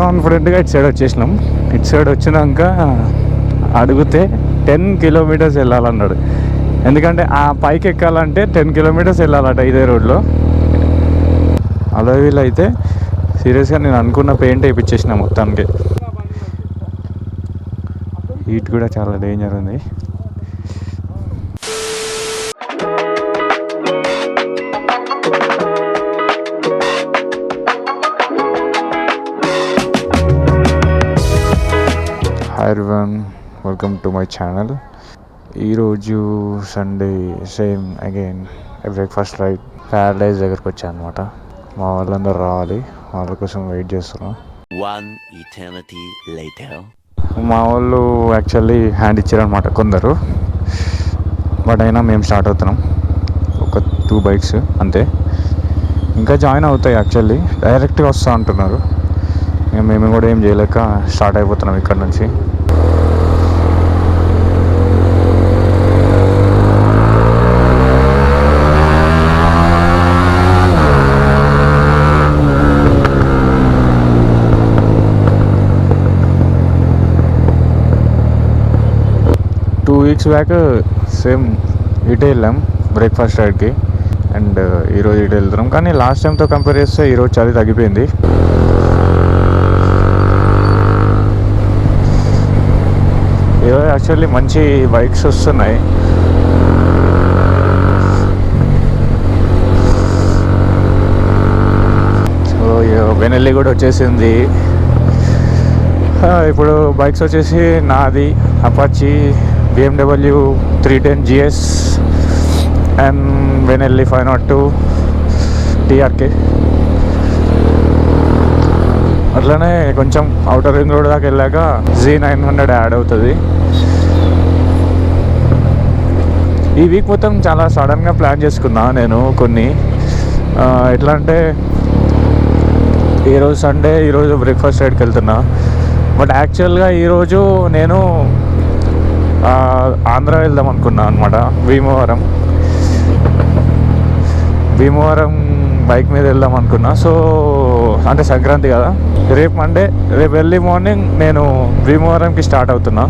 కాన్ఫిడెంట్గా ఇటు సైడ్ వచ్చేసినాం. ఇటు సైడ్ వచ్చినాక అడిగితే 10 కిలోమీటర్స్ వెళ్ళాలన్నాడు. ఎందుకంటే ఆ పైకి ఎక్కాలంటే 10 కిలోమీటర్స్ వెళ్ళాలట ఇదే రోడ్లో. అలా వీళ్ళైతే సీరియస్గా నేను అనుకున్న పెయింట్ వేయించేసిన మొత్తానికి. హీట్ కూడా చాలా డేంజర్ ఉంది. Hi everyone, welcome to my channel. ఈరోజు Sunday, same again breakfast ride Paradise దగ్గరకు వచ్చాను అనమాట. మా వాళ్ళందరూ రావాలి, వాళ్ళ కోసం వెయిట్ చేస్తున్నాం. మా వాళ్ళు యాక్చువల్లీ హ్యాండ్ ఇచ్చారనమాట కొందరు, బట్ అయినా మేము స్టార్ట్ అవుతున్నాం. ఒక 2 బైక్స్ అంతే, ఇంకా జాయిన్ అవుతాయి. యాక్చువల్లీ డైరెక్ట్గా వస్తా అంటున్నారు. మేము కూడా ఏం చేయలేక స్టార్ట్ అయిపోతున్నాం ఇక్కడ నుంచి. వీక్స్ బ్యాక్ సేమ్ ఇటే వెళ్ళాం బ్రేక్ఫాస్ట్ రైడ్కి, అండ్ ఈరోజు ఇటే వెళ్తున్నాం. కానీ లాస్ట్ టైంతో కంపేర్ చేస్తే ఈరోజు చలి తగ్గిపోయింది. ఈరోజు యాక్చువల్లీ మంచి బైక్స్ వస్తున్నాయి. సో వెనెల్లి కూడా వచ్చేసింది. ఇప్పుడు బైక్స్ వచ్చేసి నాది Apache, BMW 310 GS and Benelli 502 TRK. అట్లనే కొంచెం అవుటర్ రింగ్ రోడ్ దాకా వెళ్ళాక Z900 యాడ్ అవుతుంది. ఈ వీక్ మొత్తం చాలా సడన్గా ప్లాన్ చేసుకున్నా నేను కొన్ని. ఎట్లా అంటే ఈరోజు సండే, ఈరోజు బ్రేక్ఫాస్ట్ రైడ్కి వెళ్తున్నా. బట్ యాక్చువల్గా ఈరోజు నేను ఆంధ్ర వెళ్దాం అనుకున్నా అనమాట. భీమవరం బైక్ మీద వెళ్దాం అనుకున్నా. సో అంటే సంక్రాంతి కదా, రేపు మండే, రేపు ఎర్లీ మార్నింగ్ నేను భీమవరంకి స్టార్ట్ అవుతున్నా.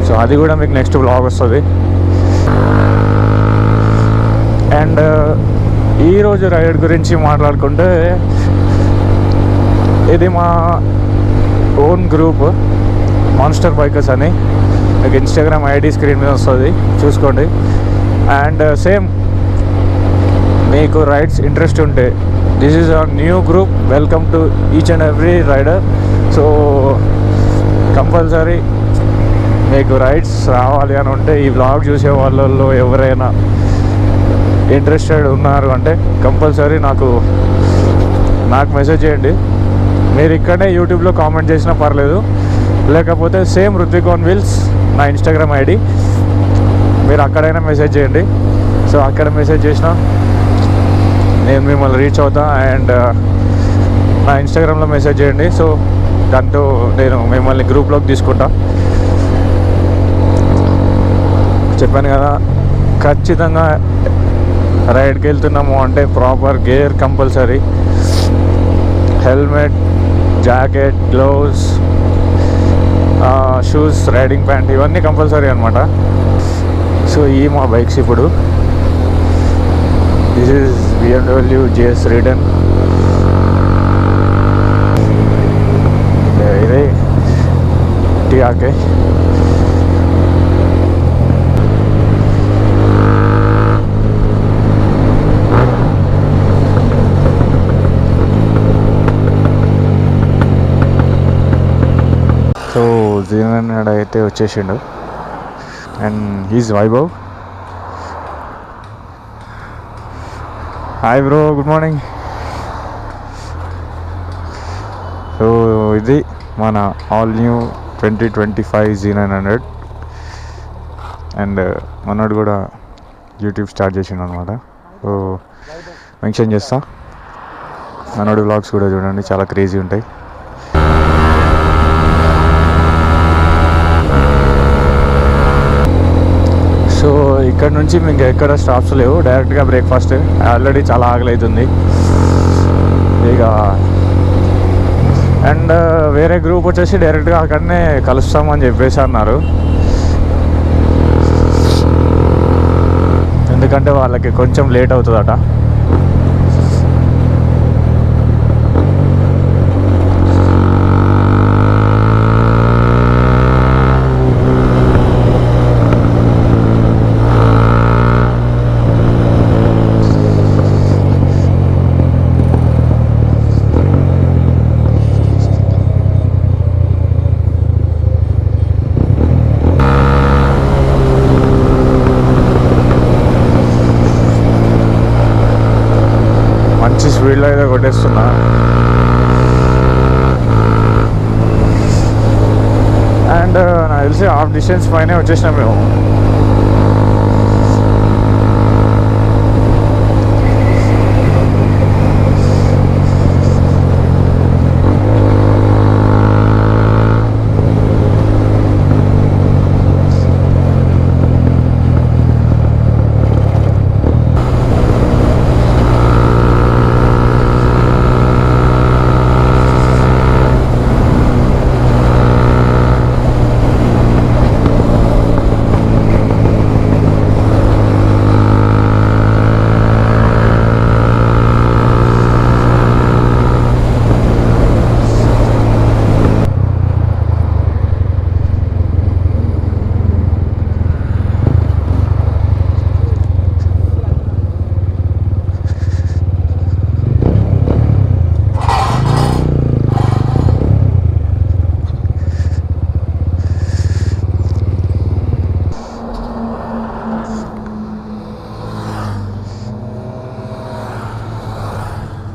సో అది కూడా మీకు నెక్స్ట్ వ్లాగ్ వస్తుంది. అండ్ ఈరోజు రైడ్ గురించి మాట్లాడుకుంటే, ఇది మా ఓన్ గ్రూప్ మాన్స్టర్ బైకర్స్ అని. మీకు ఇన్స్టాగ్రామ్ ఐడి స్క్రీన్ మీద వస్తుంది, చూసుకోండి. అండ్ సేమ్ మీకు రైడ్స్ ఇంట్రెస్ట్ ఉంటే, this is our new group, welcome to each and every rider. So compulsory మీకు రైడ్స్ రావాలి అని ఉంటే, ఈ వ్లాగ్ చూసే వాళ్ళల్లో ఎవరైనా ఇంట్రెస్టెడ్ ఉన్నారు అంటే కంపల్సరీ నాకు మెసేజ్ చేయండి. మీరు ఇక్కడనే యూట్యూబ్లో కామెంట్ చేసినా పర్లేదు, లేకపోతే సేమ్ రుత్విక్ ఆన్ వీల్స్ నా ఇన్స్టాగ్రామ్ ఐడి, మీరు అక్కడైనా మెసేజ్ చేయండి. సో అక్కడ మెసేజ్ చేసినా నేను మిమ్మల్ని రీచ్ అవుతా. అండ్ నా ఇన్స్టాగ్రామ్లో మెసేజ్ చేయండి. సో దాంతో నేను మిమ్మల్ని గ్రూప్లోకి తీసుకుంటా. చెప్పాను కదా, ఖచ్చితంగా రైడ్కి వెళ్తున్నాము అంటే proper gear compulsory, helmet, jacket, gloves, shoes, riding pant, ఇవన్నీ కంపల్సరీ అనమాట. సో ఈ మా బైక్స్ ఇప్పుడు, దిస్ ఈజ్ BMW GS 310, ఇదే TRK. సో Z900 అయితే వచ్చేసిండు, and he's Vaibhav. Hi bro, good morning. So ఇది మన ఆల్ న్యూ 2025 Z900. అండ్ మనోడు కూడా యూట్యూబ్ స్టార్ట్ చేసిండు అనమాట. సో మెన్షన్ చేస్తా, మనోడి వ్లాగ్స్ కూడా చూడండి, చాలా క్రేజీ ఉంటాయి. సో ఇక్కడ నుంచి మీకు ఎక్కడ స్టాప్స్ లేవు, డైరెక్ట్గా బ్రేక్ఫాస్ట్. ఆల్రెడీ చాలా ఆకలి అవుతుంది. ఇక అండ్ వేరే గ్రూప్ వచ్చేసి డైరెక్ట్గా అక్కడనే కలుస్తామని చెప్పేసి అన్నారు. ఎందుకంటే వాళ్ళకి కొంచెం లేట్ అవుతుందట. స్పీడ్లో అయితే కొట్టేస్తున్నా. అండ్ నాకు తెలిసి హాఫ్ డిస్టెన్స్ పైనే వచ్చేసినాం మేము.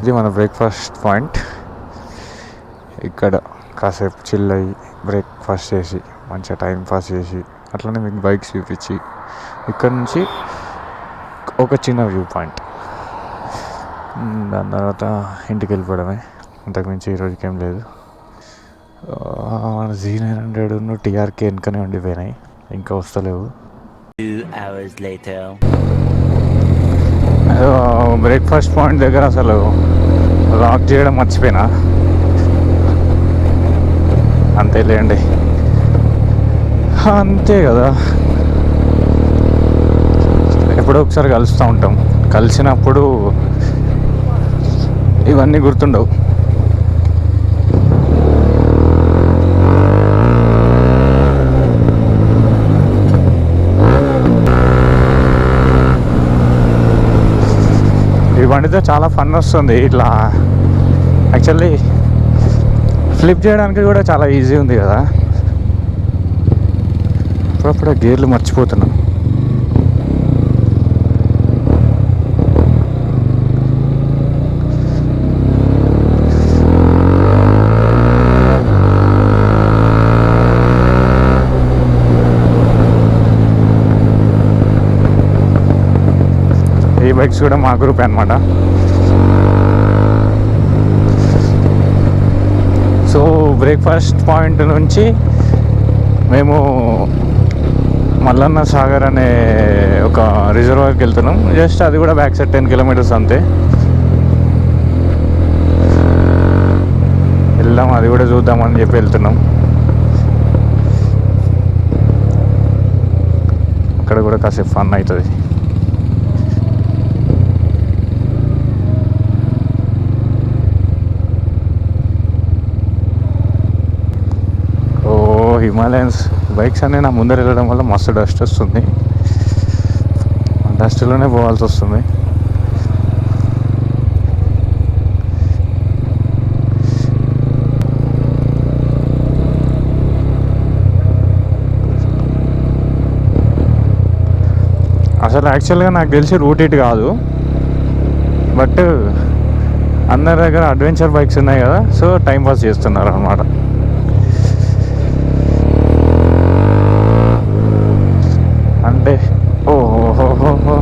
ఇది మన బ్రేక్ఫాస్ట్ పాయింట్. ఇక్కడ కాసేపు చిల్ అయ్యి బ్రేక్ఫాస్ట్ చేసి మంచిగా టైం పాస్ చేసి అట్లనే మీకు బైక్స్ చూపించి ఇక్కడ నుంచి ఒక చిన్న వ్యూ పాయింట్, దాని తర్వాత ఇంటికి వెళ్ళిపోవడమే. అంతకుమించి ఈరోజుకి ఏం లేదు. మన Z900 TRK వెనుకనే ఉండిపోయినాయి, ఇంకా వస్తలేవు. బ్రేక్ఫాస్ట్ పాయింట్ దగ్గర అసలు లాక్ చేయడం మర్చిపోయినా. అంతేలేండి, అంతే కదా, ఎప్పుడో ఒకసారి కలుస్తూ ఉంటాం. కలిసినప్పుడు ఇవన్నీ గుర్తుండవు. ఈ బండితో చాలా ఫన్ వస్తుంది. ఇట్లా యాక్చువల్లీ ఫ్లిప్ చేయడానికి కూడా చాలా ఈజీ ఉంది కదా. అప్పుడప్పుడు గేర్లు మర్చిపోతున్నా. ఈ బైక్స్ కూడా మా గ్రూప్ అనమాట. సో బ్రేక్ఫాస్ట్ పాయింట్ నుంచి మేము మల్లన్న సాగర్ అనే ఒక రిజర్వాయర్కి వెళ్తున్నాం. జస్ట్ అది కూడా బ్యాక్ సైడ్ 10 కిలోమీటర్స్ అంతే. వెళ్దాం, అది కూడా చూద్దామని చెప్పి వెళ్తున్నాం. అక్కడ కూడా కాసేపు ఫన్ అవుతుంది. హిమాలయన్స్ బైక్స్ అన్నీ నా ముందర వెళ్ళడం వల్ల మస్తు డస్ట్ వస్తుంది. డస్ట్లోనే పోవాల్సి వస్తుంది. అసలు యాక్చువల్గా నాకు తెలిసి రూట్ ఇట్ కాదు, బట్ అందరి దగ్గర అడ్వెంచర్ బైక్స్ ఉన్నాయి కదా, సో టైం పాస్ చేస్తున్నారు అన్నమాట. అంటే ఓహోహోహో,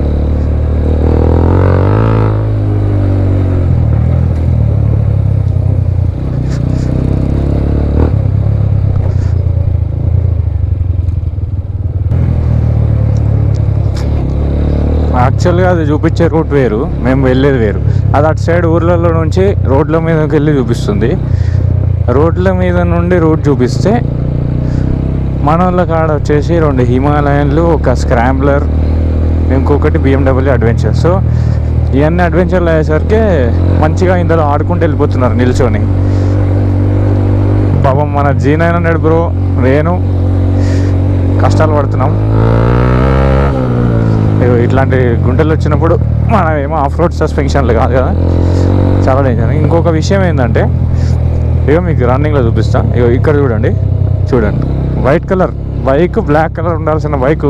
యాక్చువల్గా అది చూపించే రూట్ వేరు, మేము వెళ్ళేది వేరు. అది అటు సైడ్ ఊర్లలో నుంచి రోడ్ల మీదకి వెళ్ళి చూపిస్తుంది. రోడ్ల మీద నుండి రూట్ చూపిస్తే మన వాళ్ళ కాడ వచ్చేసి 2 హిమాలయన్లు, ఒక స్క్రాంబ్లర్, ఇంకొకటి BMW అడ్వెంచర్. సో ఇవన్నీ అడ్వెంచర్లు అయ్యేసరికి మంచిగా ఇందులో ఆడుకుంటూ వెళ్ళిపోతున్నారు నిల్చొని. పాపం మన జీనైనా అన్నాడు బ్రో, నేను కష్టాలు పడుతున్నాం. ఇట్లాంటి గుంటలు వచ్చినప్పుడు మనమేమో ఆఫ్ రోడ్ సస్పెన్షన్లు కాదు కదా, చాలా డేంజర్. ఇంకొక విషయం ఏంటంటే, ఇక మీకు రన్నింగ్లో చూపిస్తా. ఇక ఇక్కడ చూడండి, white colour bike, black colour ఉండాల్సిన బైక్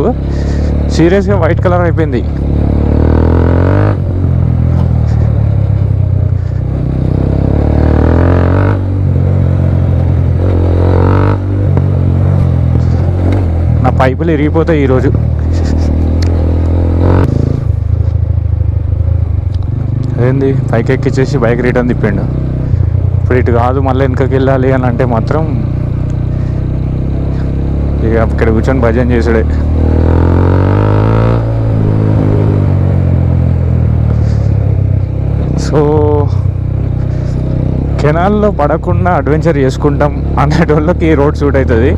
సీరియస్గా వైట్ కలర్ అయిపోయింది. నా పైపులు ఇరిగిపోతాయి ఈరోజు. అదేంది పైకి ఎక్కిచ్చేసి బైక్ రిటర్న్ తిప్పిండు. ఇప్పుడు ఇటు కాదు మళ్ళీ వెనకకి వెళ్ళాలి అని అంటే మాత్రం ఇక అక్కడ కూర్చొని భజన చేసుడే. సో కెనాల్లో పడకుండా అడ్వెంచర్ చేసుకుంటాం అనేటోళ్ళకి ఈ రోడ్ సూట్ అవుతుంది.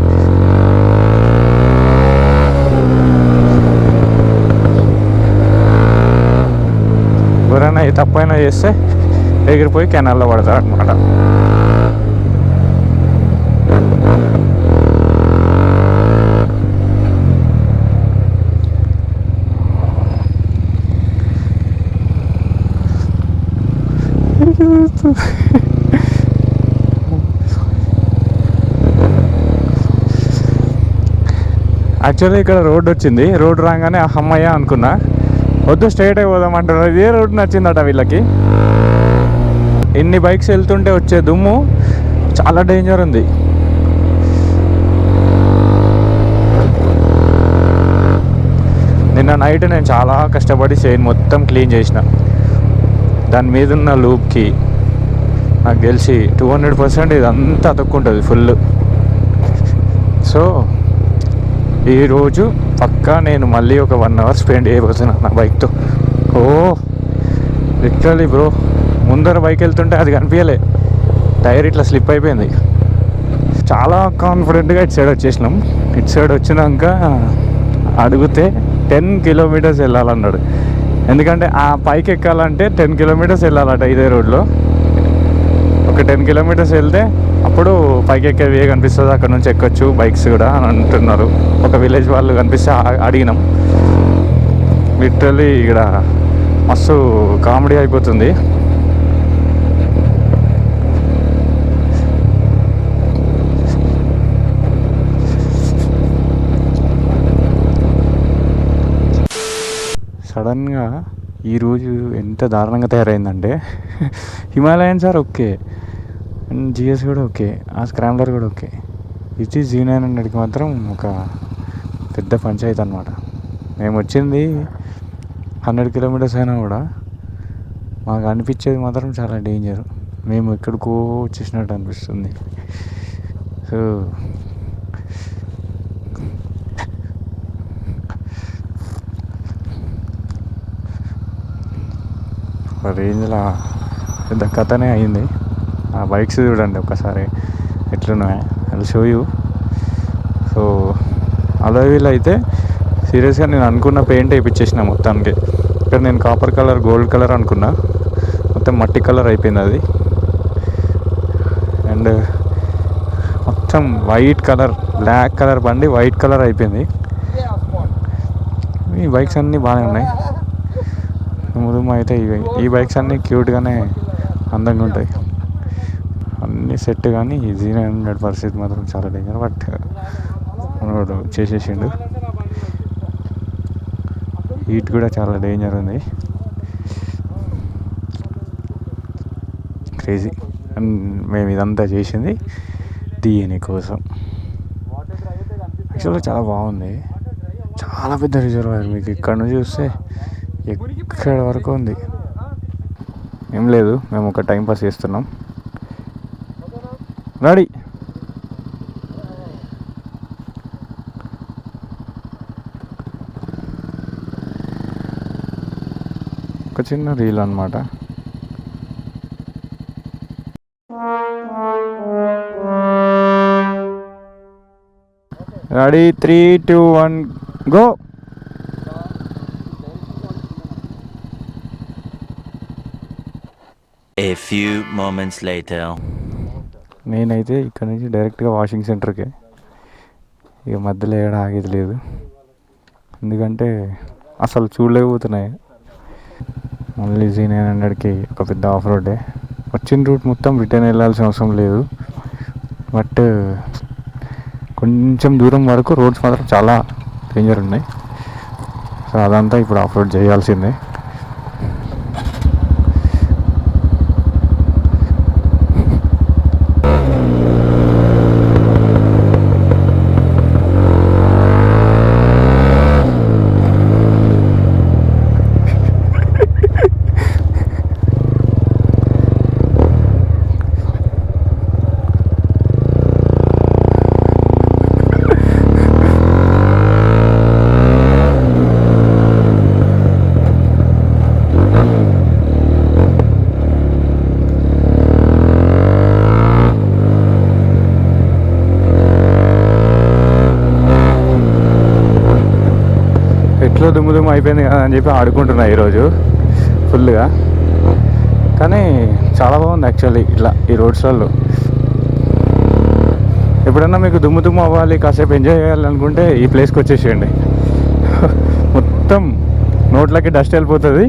ఎవరైనా ఈ తప్పైనా చేస్తే ఎగిరిపోయి కెనాల్లో పడతారు అనమాట. యాక్చువల్లీ ఇక్కడ రోడ్ వచ్చింది, రోడ్ రాగానే అమ్మయ్య అనుకున్నా, వద్దు స్ట్రైట్ అయిపోదామంటారు. ఇదే రోడ్ నచ్చిందట వీళ్ళకి. ఇన్ని బైక్స్ వెళ్తుంటే వచ్చే దుమ్ము చాలా డేంజర్ ఉంది. నిన్న నైట్ నేను చాలా కష్టపడి చైన్ మొత్తం క్లీన్ చేసిన. దాని మీద ఉన్న లూప్కి నాకు తెలిసి 200% ఇదంతా అతుక్కుంటుంది ఫుల్. సో ఈరోజు పక్కా నేను మళ్ళీ ఒక 1 hour స్పెండ్ చేయబోతున్నాను నా బైక్తో. ఓ లిటరలీ బ్రో, ముందర బైక్ వెళ్తుంటే అది కనిపించలే, టైర్ ఇట్లా స్లిప్ అయిపోయింది. చాలా కాన్ఫిడెంట్గా ఇటు సైడ్ వచ్చేసినాం. ఇటు సైడ్ వచ్చినాక అడిగితే 10 kilometers వెళ్ళాలన్నాడు. ఎందుకంటే ఆ పైకి ఎక్కాలంటే 10 kilometers వెళ్ళాలట ఇదే రోడ్లో. ఒక 10 kilometers వెళ్తే అప్పుడు పైకి ఎక్కే వే కనిపిస్తుంది, అక్కడ నుంచి ఎక్కొచ్చు బైక్స్ కూడా అని అంటున్నారు. ఒక విలేజ్ వాళ్ళు కనిపిస్తే అడిగినాం. లిటరలీ ఇక్కడ మస్తు కామెడీ అయిపోతుంది. సడన్గా ఈరోజు ఎంత దారుణంగా తయారైందంటే, Himalayan sir okay, and GS కూడా ఓకే, ఆ స్క్రాంబ్లర్ కూడా ఓకే, ఇది Z900కి మాత్రం ఒక పెద్ద పంచాయతీ అనమాట. మేము వచ్చింది 100 kilometers అయినా కూడా మాకు అనిపించేది మాత్రం చాలా డేంజర్. మేము ఎక్కడికో వచ్చేసినట్టు అనిపిస్తుంది. సో రేంజ్లో పెద్ద కథనే అయింది. ఆ బైక్స్ చూడండి ఒకసారి ఎట్లున్నాయి, అది షో యూ. సో అలా వీళ్ళు అయితే సీరియస్గా నేను అనుకున్న పెయింట్ వేయించేసిన మొత్తానికి. ఇక్కడ నేను కాపర్ కలర్, గోల్డ్ కలర్ అనుకున్నా, మొత్తం మట్టి కలర్ అయిపోయింది అది. అండ్ మొత్తం వైట్ కలర్, బ్లాక్ కలర్ బండి వైట్ కలర్ అయిపోయింది. ఈ బైక్స్ అన్నీ బాగానే ఉన్నాయి. ముదుము అయితే ఈ బైక్స్ అన్నీ క్యూట్గానే అందంగా ఉంటాయి, అన్నీ సెట్. కానీ ఈ Z900 పరిస్థితి మాత్రం చాలా డేంజర్. బట్ మనోడు చేసేసిండు. హీట్ కూడా చాలా డేంజర్ ఉంది, క్రేజీ. అండ్ మేము ఇదంతా చేసింది దీనికోసం. యాక్చువల్గా చాలా బాగుంది, చాలా పెద్ద రిజర్వాయర్. మీకు ఇక్కడ నుంచి చూస్తే ఎక్కడ వరకు ఉంది. ఏం లేదు, మేము ఒక టైం పాస్ చేస్తున్నాం. రెడీ? ఒక చిన్న రీల్ అనమాట. Ready 3, 2, 1 go. A few moments later. నేనైతే ఇక్కడ నుంచి డైరెక్ట్గా వాషింగ్ సెంటర్కే, ఇక మధ్యలో ఏడ ఆగేది లేదు, ఎందుకంటే అసలు చూడలేకపోతున్నాయి. మళ్ళీ Z900కి ఒక పెద్ద ఆఫ్ రోడ్డే. వచ్చిన రూట్ మొత్తం రిటర్న్ వెళ్ళాల్సిన అవసరం లేదు, బట్ కొంచెం దూరం వరకు రోడ్స్ మాత్రం చాలా డేంజర్ ఉన్నాయి. సో అదంతా ఇప్పుడు ఆఫ్ రోడ్ చేయాల్సిందే. దుమ్ము అయిపోయింది కదా అని చెప్పి ఆడుకుంటున్నా ఈరోజు ఫుల్గా. కానీ చాలా బాగుంది యాక్చువల్లీ ఇట్లా ఈ రోడ్స్లలో. ఎప్పుడన్నా మీకు దుమ్ము అవ్వాలి, కాసేపు ఎంజాయ్ చేయాలనుకుంటే ఈ ప్లేస్కి వచ్చేసేయండి. మొత్తం నోట్లకి డస్ట్ వెళ్ళిపోతుంది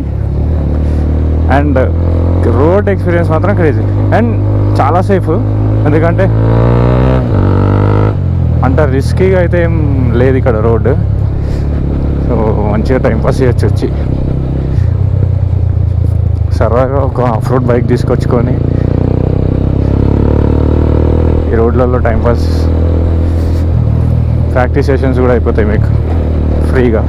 అండ్ రోడ్ ఎక్స్పీరియన్స్ మాత్రం క్రేజీ అండ్ చాలా సేఫ్. ఎందుకంటే అంత రిస్కీగా అయితే ఏం లేదు ఇక్కడ రోడ్డు. సో మంచిగా టైంపాస్ చేయొచ్చు వచ్చి, సరదాగా ఒక ఆఫ్ రోడ్ బైక్ తీసుకొచ్చుకొని ఈ రోడ్లలో టైంపాస్, ప్రాక్టీస్ సెషన్స్ కూడా అయిపోతాయి మీకు ఫ్రీగా.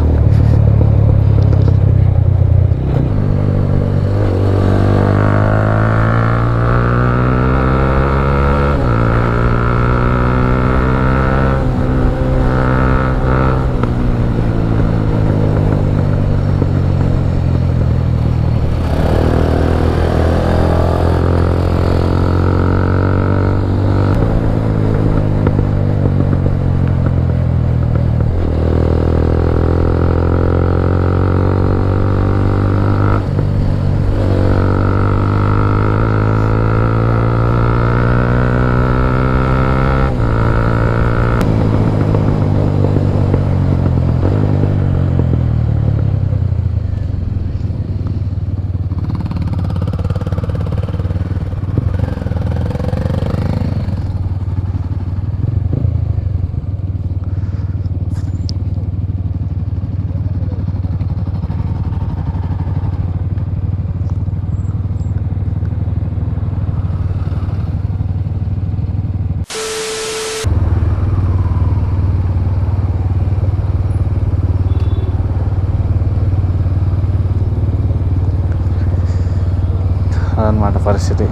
అదనమాట పరిస్థితి.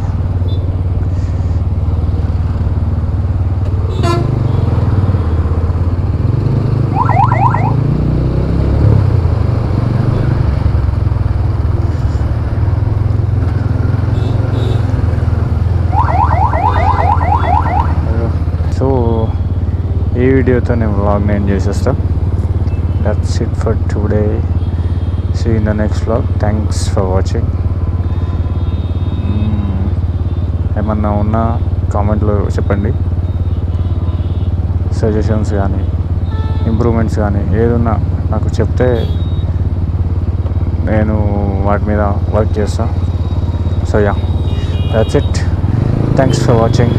సో ఈ వీడియోతో నేను వ్లాగ్ని ఎండ్ చేసేస్తా. That's it for today. See in the next vlog. Thanks for watching. ఏమన్నా ఉన్నా కామెంట్లో చెప్పండి. సజెషన్స్ కానీ ఇంప్రూవ్మెంట్స్ కానీ ఏదున్నా నాకు చెప్తే నేను వాటి మీద వర్క్ చేస్తాను. So yeah, that's it. Thanks for watching.